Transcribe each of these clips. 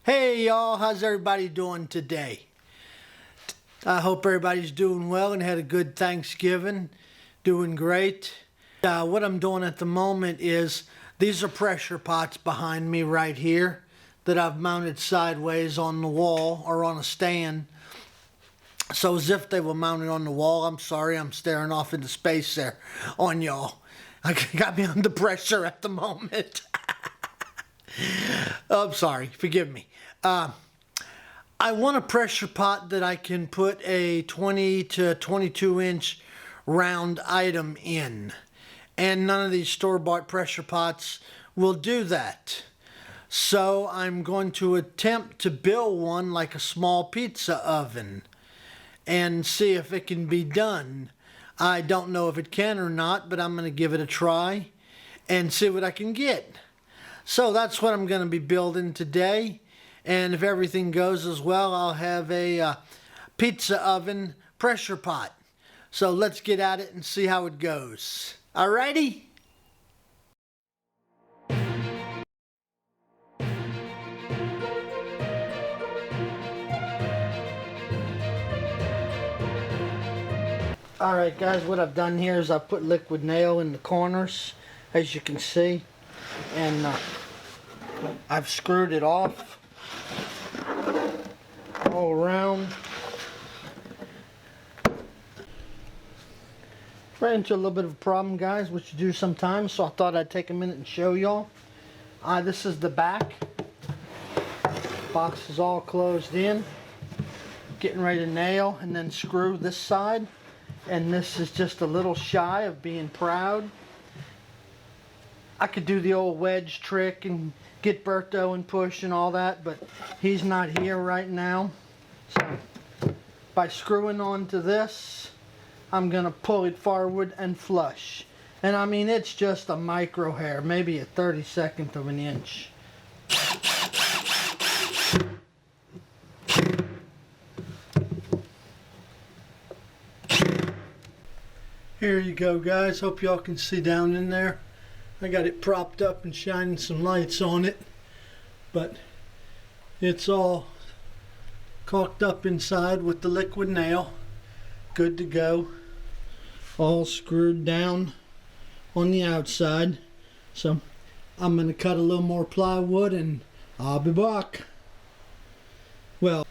Hey y'all, how's everybody doing today? I hope everybody's doing well and had a good Thanksgiving. Doing great. What I'm doing at the moment is, these are pressure pots behind me right here that I've mounted sideways on the wall or on a stand. So as if they were mounted on the wall. I'm sorry, I'm staring off into space there on y'all. I got me under pressure at the moment. I'm sorry, forgive me. I want a pressure pot that I can put a 20 to 22 inch round item in. And none of these store-bought pressure pots will do that. So I'm going to attempt to build one like a small pizza oven and see if it can be done. I don't know if it can or not, but I'm going to give it a try and see what I can get. So that's what I'm going to be building today. And if everything goes as well, I'll have a pizza oven pressure pot. So let's get at it and see how it goes. Alrighty? Alright guys, what I've done here is I've put liquid nail in the corners, as you can see. And I've screwed it off all around. Ran into a little bit of a problem, guys, which you do sometimes, so I thought I'd take a minute and show y'all. This is the back. Box is all closed in. Getting ready to nail and then screw this side. And this is just a little shy of being proud. I could do the old wedge trick and get Berto and push and all that, but he's not here right now. So by screwing onto this, I'm gonna pull it forward and flush. And I mean, it's just a micro hair, maybe a 32nd of an inch. Here you go, guys. Hope y'all can see down in there. I got it propped up and shining some lights on it, but it's all caulked up inside with the liquid nail. Good to go. All screwed down on the outside. So I'm going to cut a little more plywood and I'll be back. Well,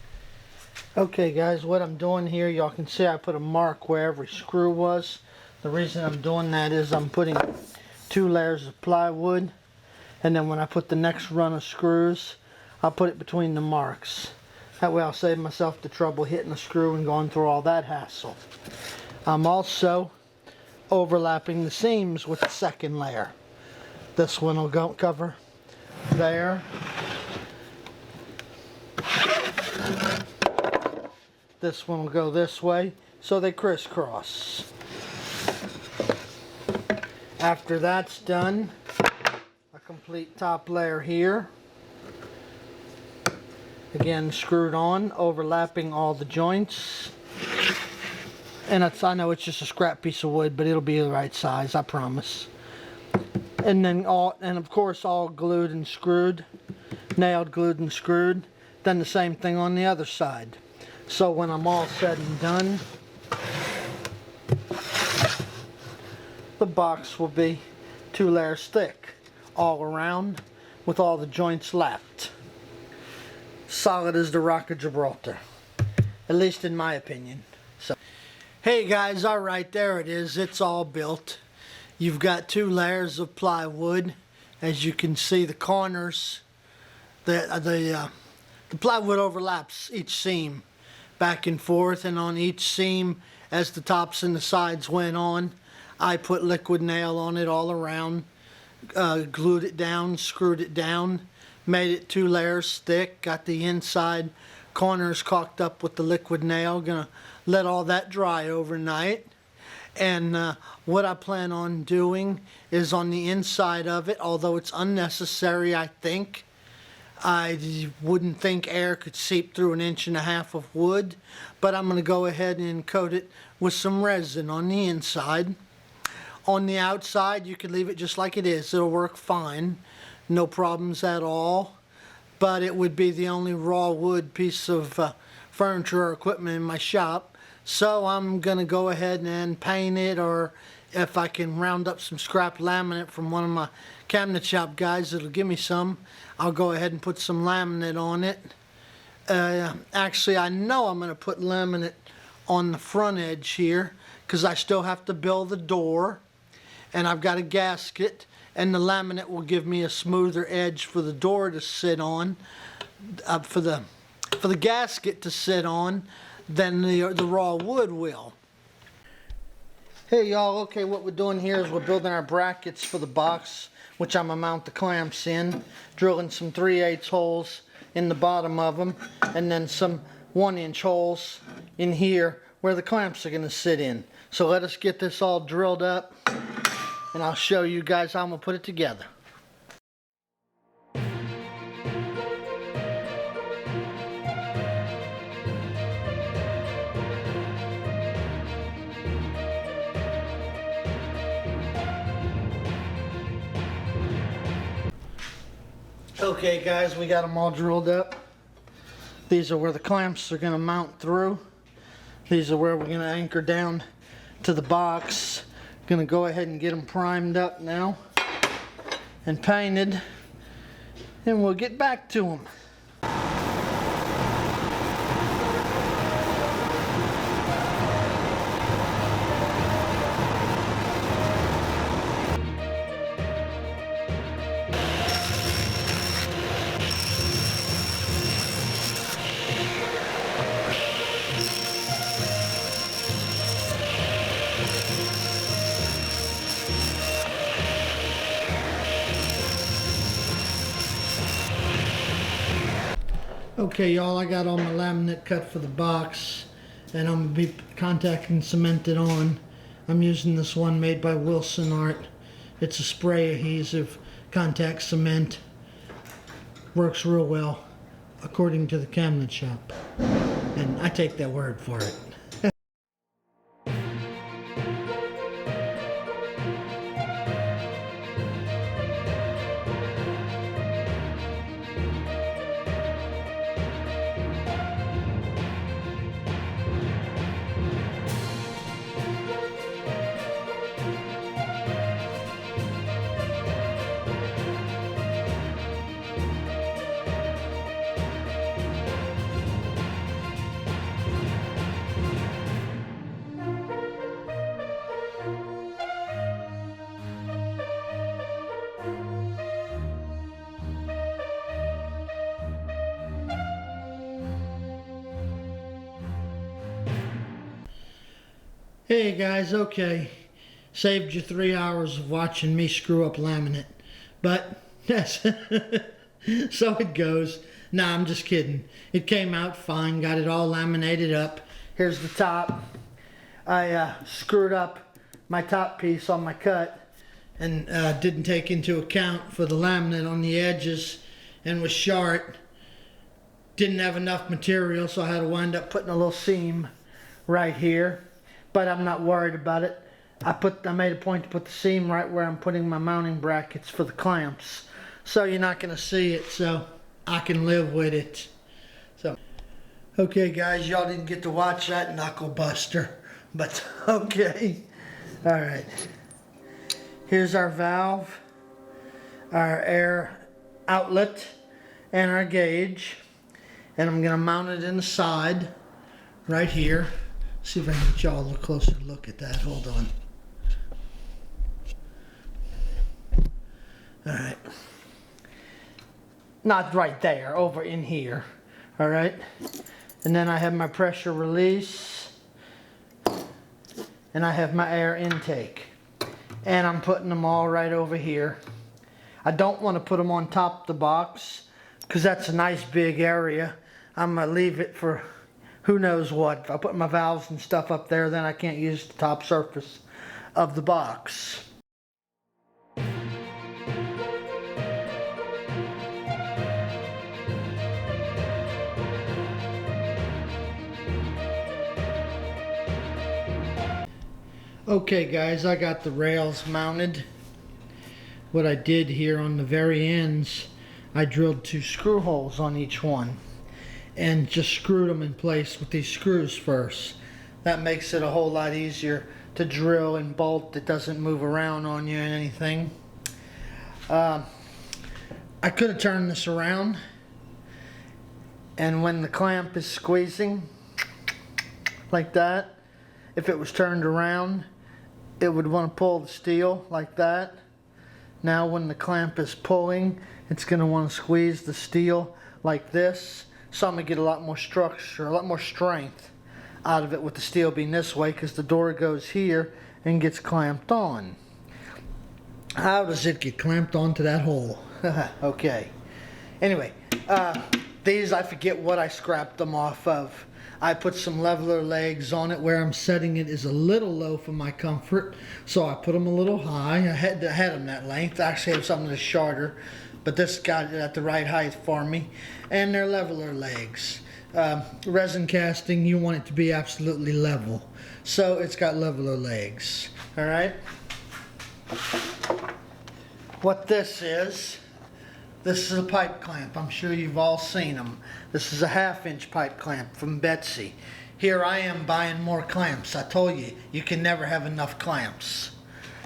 okay guys, what I'm doing here, y'all can see I put a mark where every screw was. The reason I'm doing that is I'm putting 2 layers of plywood, and then when I put the next run of screws, I'll put it between the marks. That way I'll save myself the trouble hitting a screw and going through all that hassle. I'm also overlapping the seams with the second layer. This one will go cover there. This one will go this way, so they crisscross. After that's done, a complete top layer here. Again, screwed on, overlapping all the joints. And I know it's just a scrap piece of wood, but it'll be the right size, I promise. And then of course all glued and screwed, nailed, glued and screwed. Then the same thing on the other side. So when I'm all said and done, the box will be 2 layers thick all around with all the joints left. Solid as the Rock of Gibraltar, at least in my opinion. So, hey guys, alright, there it is. It's all built. You've got 2 layers of plywood. As you can see, the corners, the plywood overlaps each seam back and forth, and on each seam, as the tops and the sides went on, I put liquid nail on it all around, glued it down, screwed it down, made it 2 layers thick, got the inside corners caulked up with the liquid nail. Gonna let all that dry overnight. And what I plan on doing is on the inside of it, although it's unnecessary, I think. I wouldn't think air could seep through 1.5 inches of wood, but I'm going to go ahead and coat it with some resin on the inside. On the outside, you can leave it just like it is. It'll work fine. No problems at all. but it would be the only raw wood piece of furniture or equipment in my shop. So I'm gonna go ahead and paint it, or if I can round up some scrap laminate from one of my cabinet shop guys that'll give me some, I'll go ahead and put some laminate on it. Actually, I know I'm gonna put laminate on the front edge here because I still have to build the door, and I've got a gasket, and the laminate will give me a smoother edge for the door to sit on, for the gasket to sit on, than the raw wood will. Hey y'all, okay, what we're doing here is we're building our brackets for the box, which I'm gonna mount the clamps in, drilling some 3/8 holes in the bottom of them, and then some 1-inch holes in here where the clamps are gonna sit in. So let us get this all drilled up, and I'll show you guys how I'm gonna put it together. Okay guys, we got them all drilled up. These are where the clamps are going to mount through. These are where we're going to anchor down to the box. Going to go ahead and get them primed up now and painted, and we'll get back to them. Okay y'all, I got all my laminate cut for the box, and I'm going to be contacting cement it on. I'm using this one made by Wilson Art. It's a spray adhesive contact cement. Works real well according to the cabinet shop, and I take their word for it. Hey guys, okay, saved you 3 hours of watching me screw up laminate, but yes, so it goes. Nah, I'm just kidding. It came out fine, got it all laminated up. Here's the top. I screwed up my top piece on my cut, and didn't take into account for the laminate on the edges, and was short. Didn't have enough material, so I had to wind up putting a little seam right here. But I'm not worried about it. I made a point to put the seam right where I'm putting my mounting brackets for the clamps. So you're not going to see it, so I can live with it. So, okay guys, y'all didn't get to watch that knuckle buster, but okay. Alright. Here's our valve, our air outlet, and our gauge. And I'm going to mount it in the side, right here. See if I can get y'all a closer look at that. Hold on. Alright. Not right there, over in here. Alright. And then I have my pressure release. And I have my air intake. And I'm putting them all right over here. I don't want to put them on top of the box, because that's a nice big area. I'm going to leave it for who knows what. If I put my valves and stuff up there, then I can't use the top surface of the box. Okay guys, I got the rails mounted. What I did here on the very ends, I drilled 2 screw holes on each one and just screwed them in place with these screws first. That makes it a whole lot easier to drill and bolt. It doesn't move around on you and anything. I could have turned this around, and when the clamp is squeezing like that, if it was turned around, it would want to pull the steel like that. Now when the clamp is pulling, it's going to want to squeeze the steel like this. So I'm going to get a lot more structure, a lot more strength out of it with the steel being this way, because the door goes here and gets clamped on. How does it get clamped onto that hole? Okay. Anyway, these, I forget what I scrapped them off of. I put some leveler legs on it. Where I'm setting it is a little low for my comfort, so I put them a little high. I had them that length. I actually have something that's shorter, but this got it at the right height for me. And they're leveler legs. Resin casting, you want it to be absolutely level, so it's got leveler legs. All right. What this is a pipe clamp. I'm sure you've all seen them. This is a 1/2-inch pipe clamp from Betsy. Here I am buying more clamps. I told you, you can never have enough clamps.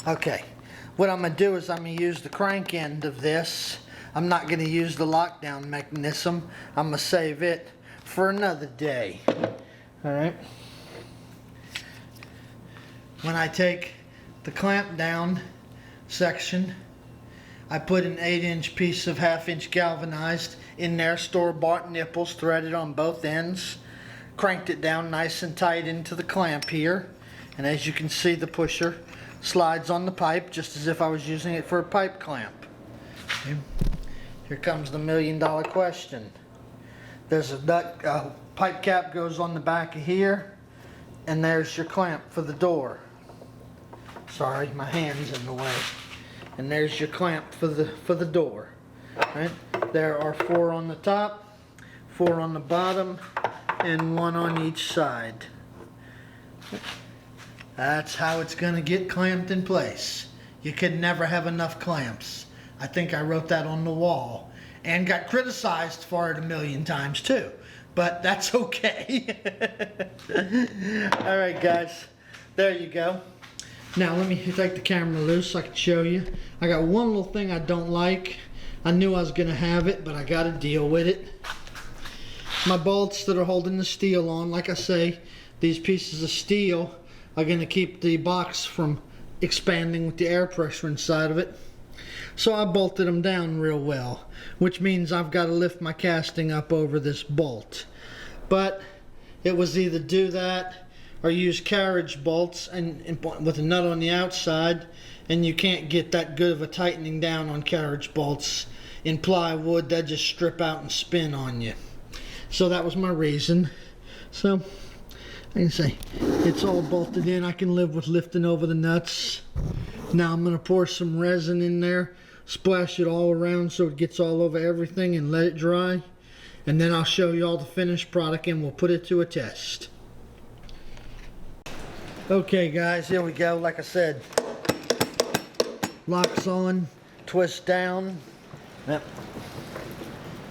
Okay, what I'm going to do is I'm going to use the crank end of this. I'm not going to use the lockdown mechanism. I'm going to save it for another day. All right. When I take the clamp down section, I put an 8-inch piece of 1/2-inch galvanized in there, store-bought nipples threaded on both ends. Cranked it down nice and tight into the clamp here, and as you can see, the pusher slides on the pipe just as if I was using it for a pipe clamp. Okay. Here comes the $1,000,000 question. There's a nut, pipe cap goes on the back of here, and there's your clamp for the door. Sorry, my hand's in the way. And there's your clamp for the door. Right? There are 4 on the top, 4 on the bottom, and 1 on each side. That's how it's going to get clamped in place. You could never have enough clamps. I think I wrote that on the wall and got criticized for it 1,000,000 times too, but that's okay. All right, guys, there you go. Now let me take the camera loose so I can show you. I got one little thing I don't like. I knew I was going to have it, but I got to deal with it. My bolts that are holding the steel on, like I say, these pieces of steel are going to keep the box from expanding with the air pressure inside of it. So I bolted them down real well, which means I've got to lift my casting up over this bolt. But it was either do that or use carriage bolts and with a nut on the outside, and you can't get that good of a tightening down on carriage bolts in plywood. They just strip out and spin on you. So that was my reason. So I can say it's all bolted in. I can live with lifting over the nuts. Now I'm going to pour some resin in there, splash it all around so it gets all over everything, and let it dry. And then I'll show you all the finished product and we'll put it to a test. Okay guys, here we go. Like I said, locks on, twist down. Yep.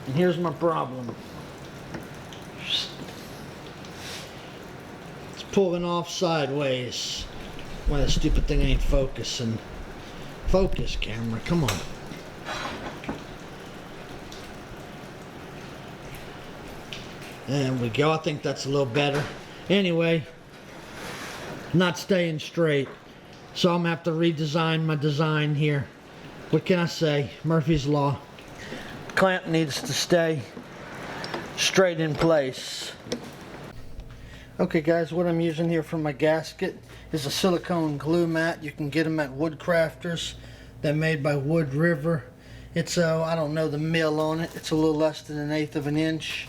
And here's my problem. It's pulling off sideways. Why the stupid thing ain't focusing. Focus, camera, come on. There we go. I think that's a little better. Anyway, not staying straight, so I'm gonna have to redesign my design here. What can I say? Murphy's Law. Clamp needs to stay straight in place. Okay guys, what I'm using here for my gasket is a silicone glue mat. You can get them at Woodcrafters. They're made by Wood River. It's I don't know the mill on it. It's a little less than 1/8 of an inch,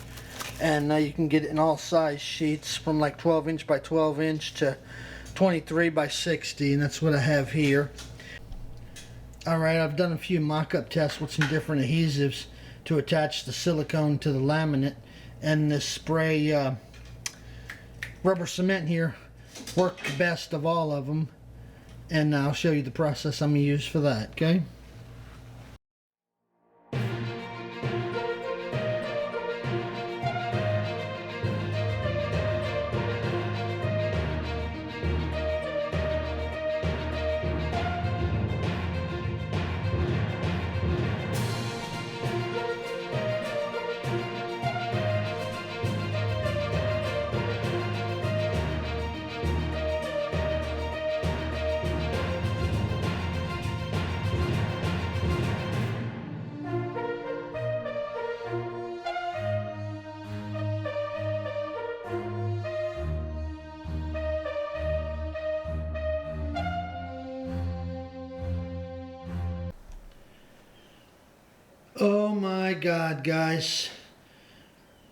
and you can get it in all size sheets from like 12-inch by 12-inch to 23 by 60, and that's what I have here. Alright, I've done a few mock-up tests with some different adhesives to attach the silicone to the laminate, and this spray rubber cement here worked the best of all of them, and I'll show you the process I'm going to use for that, okay? God, guys.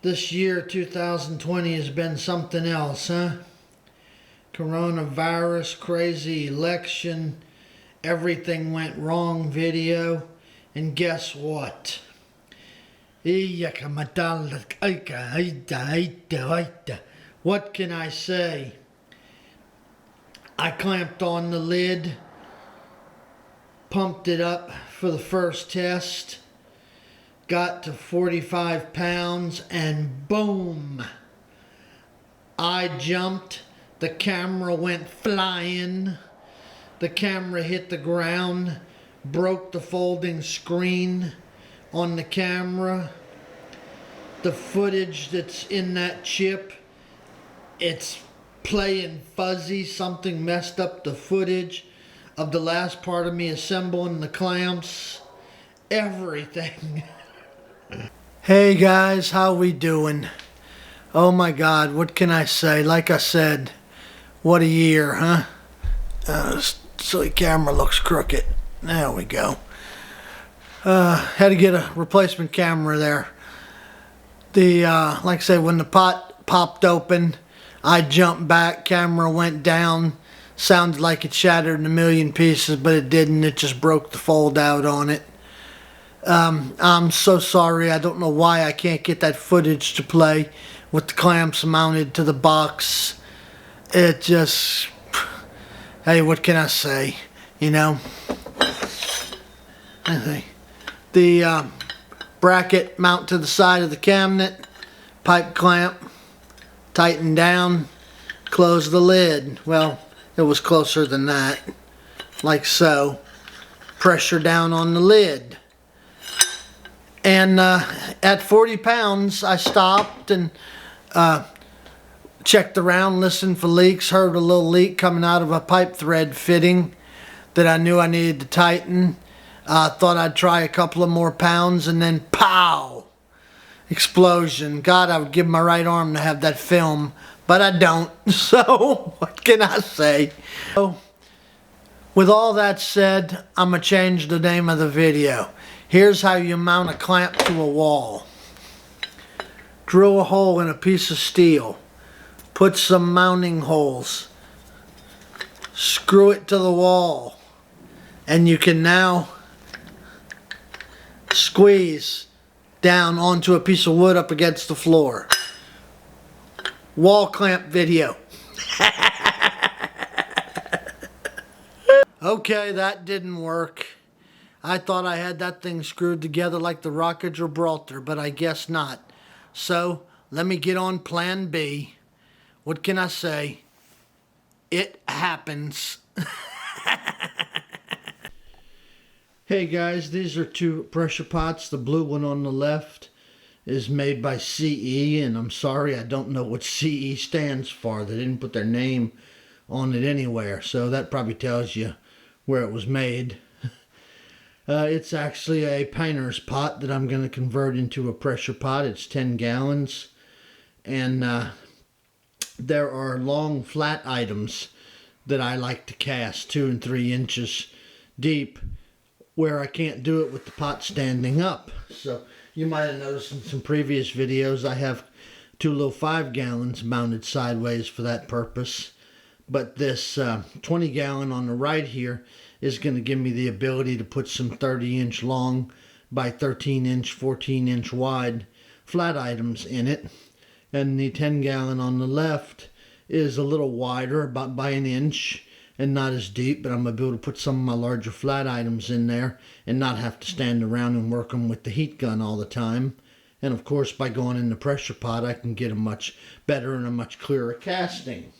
This year, 2020, has been something else, huh? Coronavirus, crazy election, everything went wrong video, and guess what? What can I say? I clamped on the lid, pumped it up for the first test, got to 45 pounds, and boom! I jumped, the camera went flying, the camera hit the ground, broke the folding screen on the camera. The footage that's in that chip, it's playing fuzzy. Something messed up the footage of the last part of me assembling the clamps. Everything. Hey guys, how we doing? Oh my God, what can I say? Like I said, what a year, huh? This silly camera looks crooked. There we go. Had to get a replacement camera there. Like I said, when the pot popped open, I jumped back, camera went down. Sounded like it shattered in a million pieces, but it didn't. It just broke the fold out on it. I'm so sorry. I don't know why I can't get that footage to play with the clamps mounted to the box. It just... Hey, what can I say? You know? The bracket mount to the side of the cabinet, pipe clamp, tighten down, close the lid. Well, it was closer than that, like so. Pressure down on the lid. And at 40 pounds, I stopped and checked around, listened for leaks, heard a little leak coming out of a pipe thread fitting that I knew I needed to tighten. Thought I'd try a couple of more pounds, and then pow! Explosion. God, I would give my right arm to have that film, but I don't. So, what can I say? So, with all that said, I'm going to change the name of the video. Here's how you mount a clamp to a wall. Drill a hole in a piece of steel. Put some mounting holes. Screw it to the wall. And you can now squeeze down onto a piece of wood up against the floor. Wall clamp video. Okay, that didn't work. I thought I had that thing screwed together like the Rock of Gibraltar, but I guess not. So, let me get on plan B. What can I say? It happens. Hey guys, these are two pressure pots. The blue one on the left is made by CE, and I'm sorry, I don't know what CE stands for. They didn't put their name on it anywhere, so that probably tells you where it was made. It's actually a painter's pot that I'm going to convert into a pressure pot. It's 10 gallons. And there are long flat items that I like to cast 2 and 3 inches deep where I can't do it with the pot standing up. So you might have noticed in some previous videos I have 2 little 5 gallons mounted sideways for that purpose. But this 20 gallon on the right here is going to give me the ability to put some 30-inch long by 13-inch, 14-inch wide flat items in it. And the 10 gallon on the left is a little wider, about by an inch, and not as deep, but I'm going to be able to put some of my larger flat items in there and not have to stand around and work them with the heat gun all the time. And of course, by going in the pressure pot, I can get a much better and a much clearer casting.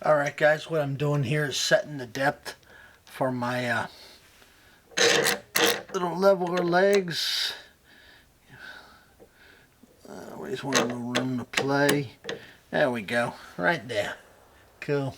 Alright guys, what I'm doing here is setting the depth for my little leveler legs. We just want a little room to play. There we go, right there. Cool.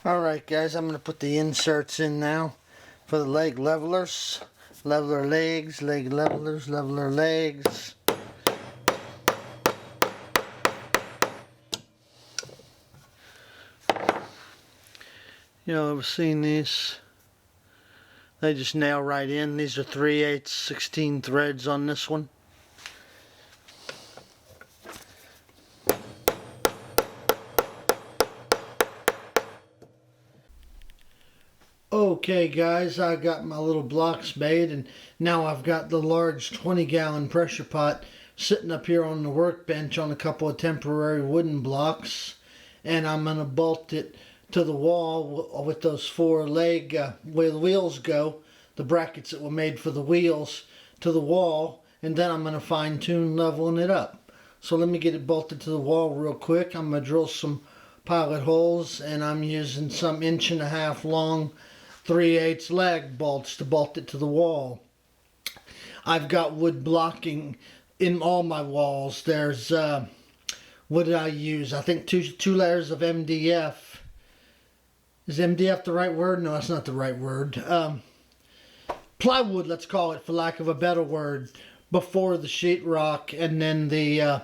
Alright guys, I'm going to put the inserts in now for the leg levelers. Leveler legs, leg levelers, leveler legs. You know, I've seen these. They just nail right in. These are 3/8, 16 threads on this one. Okay guys, I got my little blocks made, and now I've got the large 20-gallon pressure pot sitting up here on the workbench on a couple of temporary wooden blocks, and I'm going to bolt it to the wall with those 4 leg where the wheels go, the brackets that were made for the wheels, to the wall, and then I'm going to fine tune leveling it up. So let me get it bolted to the wall real quick. I'm going to drill some pilot holes, and I'm using some 1.5 inch long 3/8 lag bolts to bolt it to the wall. I've got wood blocking in all my walls. There's what did I use? I think two layers of MDF. Is MDF the right word? No, that's not the right word. Plywood, let's call it, for lack of a better word, before the sheetrock, and then the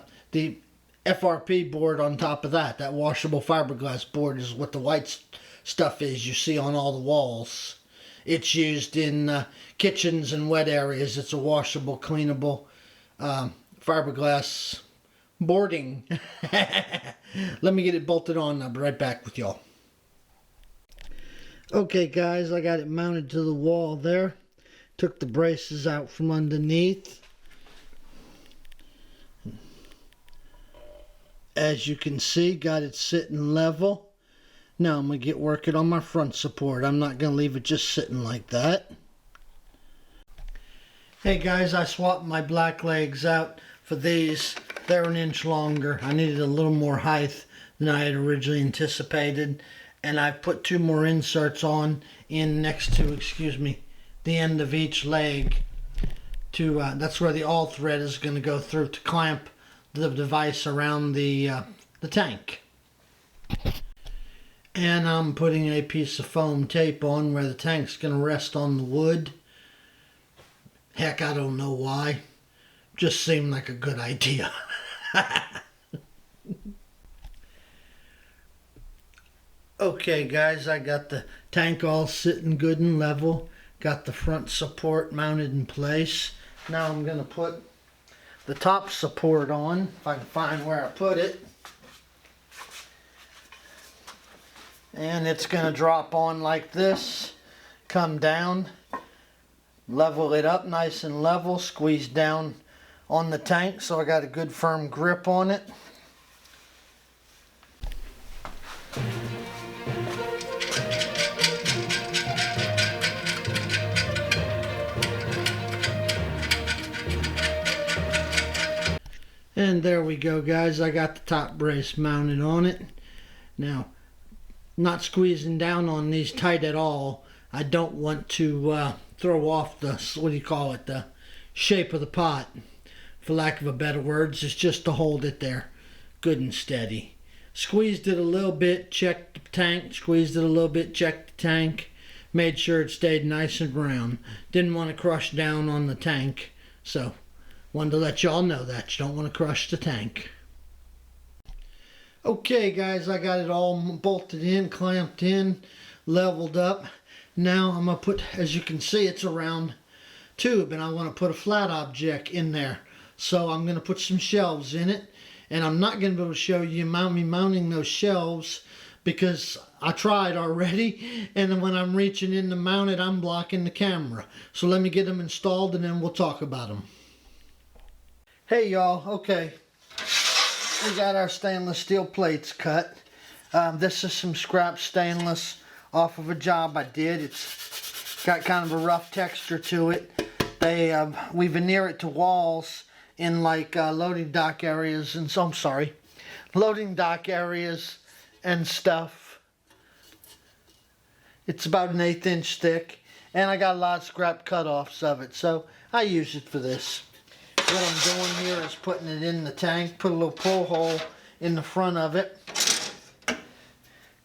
FRP board on top of that. That washable fiberglass board is what the white stuff is you see on all the walls. It's used in kitchens and wet areas. It's a washable, cleanable fiberglass boarding. Let me get it bolted on. I'll be right back with y'all. Okay guys, I got it mounted to the wall there. Took the braces out from underneath. As you can see, got it sitting level. Now I'm going to get working on my front support. I'm not going to leave it just sitting like that. Hey guys, I swapped my black legs out for these. They're 1 inch longer. I needed a little more height than I had originally anticipated. And I've put 2 more inserts on in next to, the end of each leg. That's where the all thread is going to go through to clamp the device around the tank. And I'm putting a piece of foam tape on where the tank's going to rest on the wood. Heck, I don't know why. Just seemed like a good idea. Okay guys, I got the tank all sitting good and level. Got the front support mounted in place. Now I'm going to put the top support on, if I can find where I put it. And it's going to drop on like this, come down, level it up nice and level, squeeze down on the tank so I got a good firm grip on it. And there we go guys, I got the top brace mounted on it. Now, not squeezing down on these tight at all. I don't want to throw off the, the shape of the pot, for lack of a better words. It's just to hold it there good and steady. Squeezed it a little bit, checked the tank, squeezed it a little bit, checked the tank, made sure it stayed nice and round. Didn't want to crush down on the tank, so wanted to let y'all know that you don't want to crush the tank. Okay guys, I got it all bolted in, clamped in, leveled up. Now I'm going to put, as you can see, it's a round tube, and I want to put a flat object in there. So I'm going to put some shelves in it, and I'm not going to be able to show you me mounting those shelves because I tried already, and then when I'm reaching in to mount it, I'm blocking the camera. So let me get them installed and then we'll talk about them. Hey y'all, okay. We got our stainless steel plates cut. This is some scrap stainless off of a job I did. It's got kind of a rough texture to it. We veneer it to walls in like loading dock areas and so, I'm sorry, loading dock areas and stuff. It's about an 1/8 inch thick, and I got a lot of scrap cut-offs of it, so I use it for this. What I'm doing here is putting it in the tank, put a little pull hole in the front of it,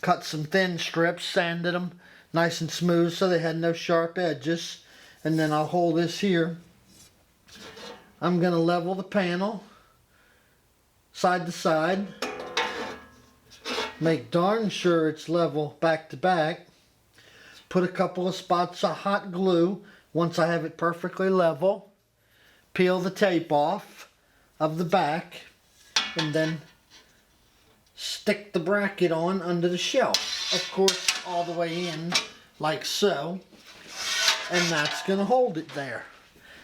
cut some thin strips, sanded them nice and smooth so they had no sharp edges, and then I'll hold this here. I'm going to level the panel side to side, make darn sure it's level back to back, put a couple of spots of hot glue once I have it perfectly level, peel the tape off of the back, and then stick the bracket on under the shelf. Of course, all the way in, like so. And that's going to hold it there.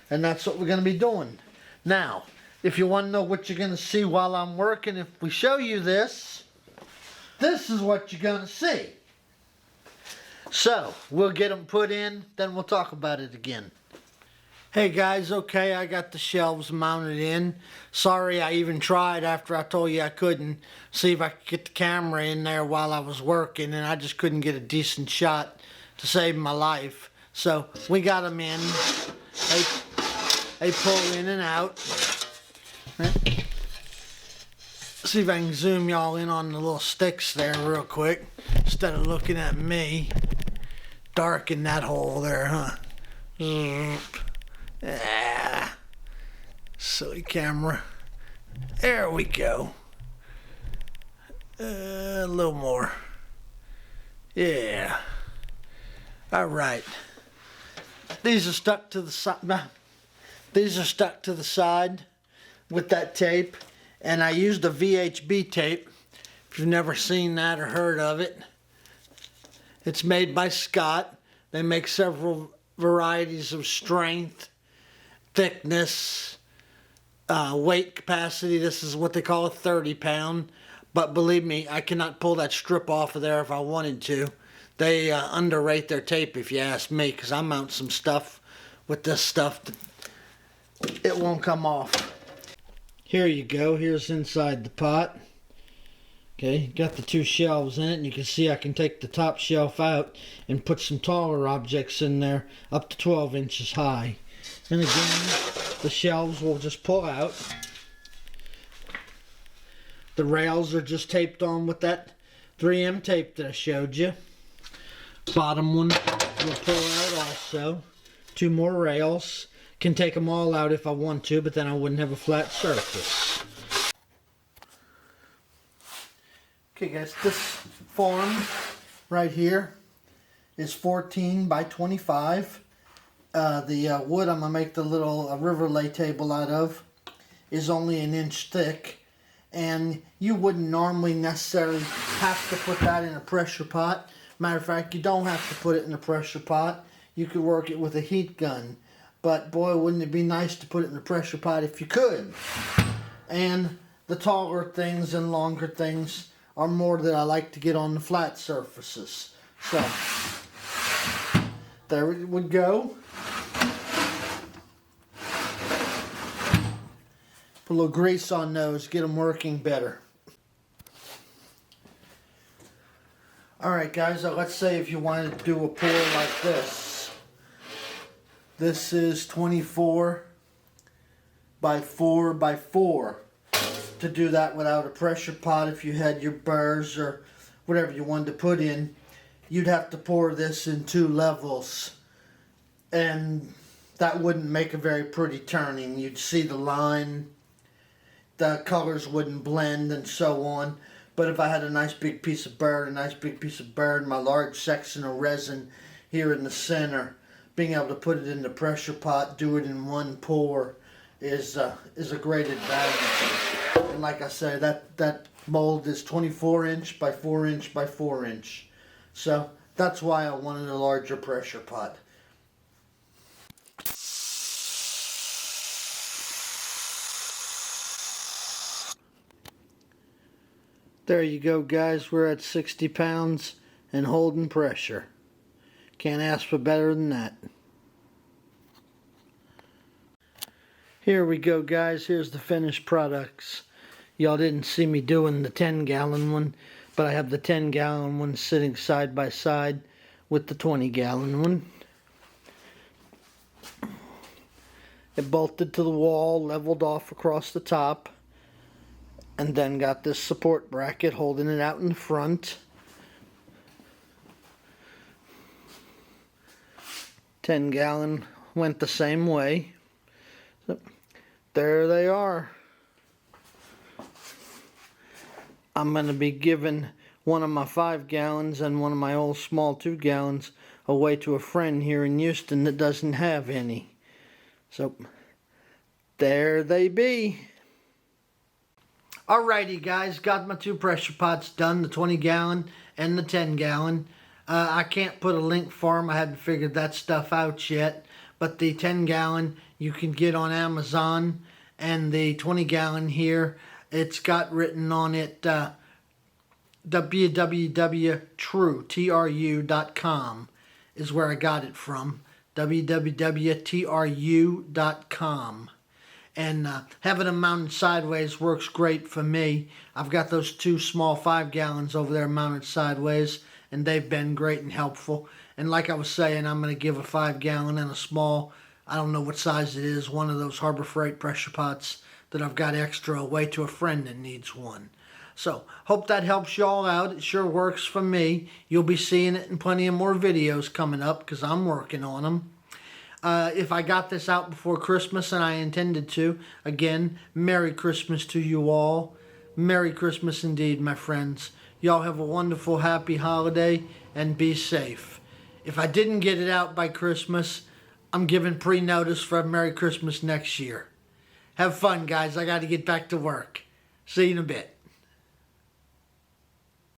And that's what we're going to be doing. Now, if you want to know what you're going to see while I'm working, if we show you this, this is what you're going to see. So, we'll get them put in, then we'll talk about it again. Hey guys, okay, I got the shelves mounted in. Sorry I even tried after I told you I couldn't. See if I could get the camera in there while I was working, and I just couldn't get a decent shot to save my life. So we got them in. They pull in and out. See if I can zoom y'all in on the little sticks there real quick, instead of looking at me. Darken that hole there, huh? Ah, silly camera. There we go. A little more. Yeah. All right. These are stuck to the side. These are stuck to the side with that tape, and I used a VHB tape. If you've never seen that or heard of it, it's made by Scott. They make several varieties of strength, thickness, weight capacity. This is what they call a 30 pound, but believe me, I cannot pull that strip off of there if I wanted to. They underrate their tape, if you ask me, because I mount some stuff with this stuff that it won't come off. Here you go. Here's inside the pot. Okay, got the two shelves in it, and you can see I can take the top shelf out and put some taller objects in there up to 12 inches high. And again, the shelves will just pull out. The rails are just taped on with that 3M tape that I showed you. Bottom one will pull out also. Two more rails. Can take them all out if I want to, but then I wouldn't have a flat surface. Okay guys, this form right here is 14 by 25. The wood I'm going to make the little river lay table out of is only 1 inch thick, and you wouldn't normally necessarily have to put that in a pressure pot. Matter of fact, you don't have to put it in a pressure pot. You could work it with a heat gun, but boy, wouldn't it be nice to put it in a pressure pot if you could. And the taller things and longer things are more that I like to get on the flat surfaces. So there it would go. Put a little grease on those, get them working better. Alright guys, let's say if you wanted to do a pour like this. This is 24 by 4 by 4. To do that without a pressure pot, if you had your burrs or whatever you wanted to put in, you'd have to pour this in 2 levels, and that wouldn't make a very pretty turning. You'd see the line, the colors wouldn't blend, and so on. But if I had a nice big piece of burr, my large section of resin here in the center, being able to put it in the pressure pot, do it in 1 pour, is a great advantage. And like I said, that mold is 24 inch by 4 inch by 4 inch. So that's why I wanted a larger pressure pot. There you go, guys. We're at 60 pounds and holding pressure. Can't ask for better than that. Here we go, guys. Here's the finished products. Y'all didn't see me doing the 10-gallon one, but I have the 10-gallon one sitting side by side with the 20-gallon one. It bolted to the wall, leveled off across the top, and then got this support bracket holding it out in the front. 10-gallon went the same way. So there they are. I'm going to be giving one of my 5 gallons and one of my old small 2 gallons away to a friend here in Houston that doesn't have any. So there they be. Alrighty, guys, got my 2 pressure pots done, the 20-gallon and the 10-gallon. I can't put a link for them. I haven't figured that stuff out yet. But the 10-gallon you can get on Amazon, and the 20-gallon here, it's got written on it www.tru.com is where I got it from. www.tru.com. And having them mounted sideways works great for me. I've got those 2 small 5 gallons over there mounted sideways, and they've been great and helpful. And like I was saying, I'm going to give a 5 gallon and a small, I don't know what size it is, one of those Harbor Freight pressure pots that I've got extra away to a friend that needs one. So, hope that helps y'all out. It sure works for me. You'll be seeing it in plenty of more videos coming up because I'm working on them. If I got this out before Christmas, and I intended to, again, Merry Christmas to you all. Merry Christmas indeed, my friends. Y'all have a wonderful, happy holiday, and be safe. If I didn't get it out by Christmas, I'm giving pre-notice for a Merry Christmas next year. Have fun, guys. I got to get back to work. See you in a bit.